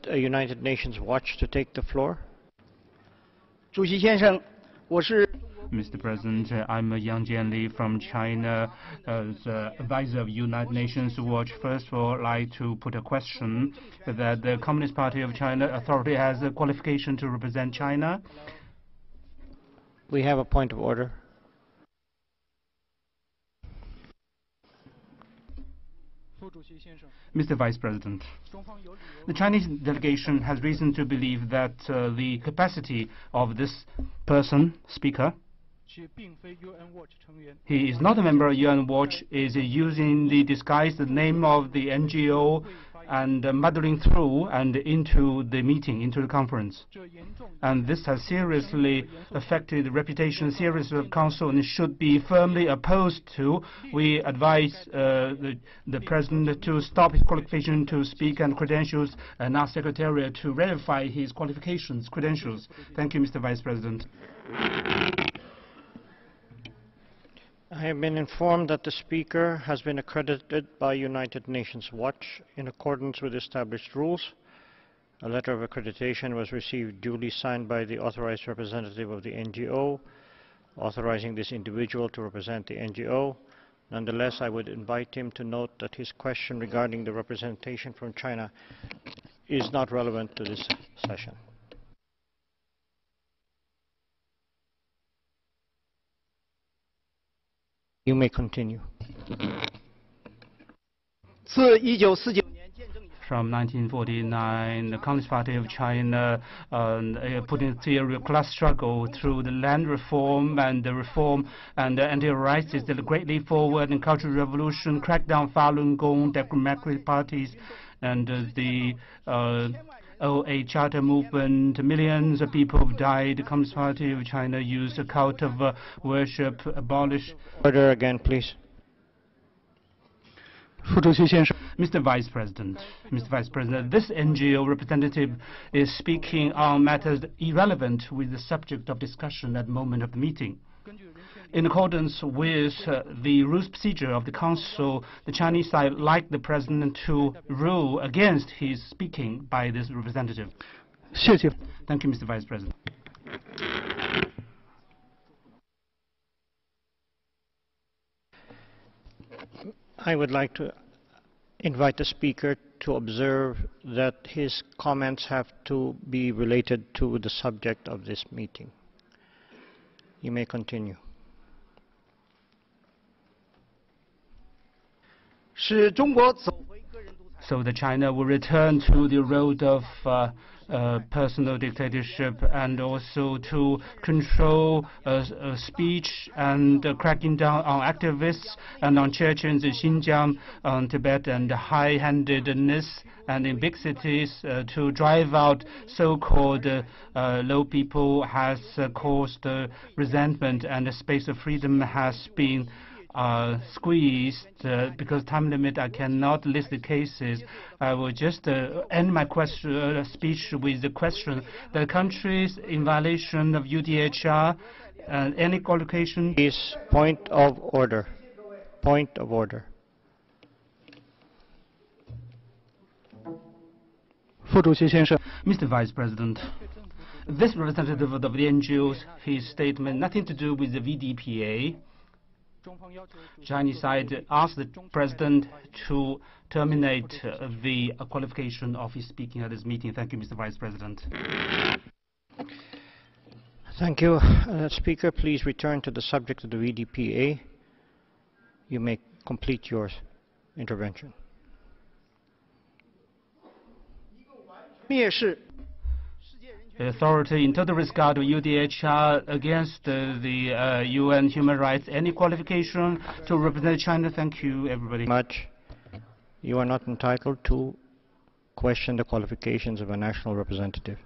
United Nations Watch to take the floor. 主席先生，我是 Mr. President, I'm Yang Jianli from China, as advisor of United Nations Watch. First of all, I'd like to put a question that the Communist Party of China authority has a qualification to represent China. We have a point of order. Mr. Vice President, the Chinese delegation has reason to believe that the capacity of this person, speaker, he is not a member of UN Watch, is using the disguised name of the NGO and muddling through and into the meeting, into the conference. And this has seriously affected the reputation seriously of Council and should be firmly opposed to. We advise the President to stop his qualification to speak and credentials and ask Secretariat to verify his qualifications, credentials. Thank you, Mr. Vice President. I have been informed that the speaker has been accredited by United Nations Watch in accordance with established rules. A letter of accreditation was received duly signed by the authorized representative of the NGO, authorizing this individual to represent the NGO. Nonetheless, I would invite him to note that his question regarding the representation from China is not relevant to this session. You may continue. From 1949, the Communist Party of China put in theory of class struggle through the land reform and the reform and anti-rights is a great leap forward in cultural revolution, crackdown Falun Gong, democratic parties, and the OA Charter movement. Millions of people have died. The Communist Party of China used a cult of worship, abolished. Order again, please. Mr. Vice President, this NGO representative is speaking on matters irrelevant with the subject of discussion at the moment of the meeting. In accordance with the rules procedure of the Council, the Chinese side like the President to rule against his speaking by this representative. Thank you, Mr. Vice President. I would like to invite the speaker to observe that his comments have to be related to the subject of this meeting. You may continue. So that China will return to the road of personal dictatorship and also to control speech and cracking down on activists and on Chechens in Xinjiang, on Tibet, and high-handedness and in big cities to drive out so-called low people has caused resentment, and the space of freedom has been squeezed. Because time limit, I cannot list the cases. I will just end my speech with the question: the countries in violation of UDHR and any qualification is point of order. Point of order. Mr. Vice President, this representative of the NGOs, his statement nothing to do with the VDPA. Chinese side asked the President to terminate the qualification of his speaking at this meeting. Thank you, Mr. Vice President. Thank you. Speaker, please return to the subject of the VDPA. You may complete your intervention. The authority in total disregard of UDHR against the UN human rights. Any qualification to represent China? Thank you, everybody. Much. You are not entitled to question the qualifications of a national representative.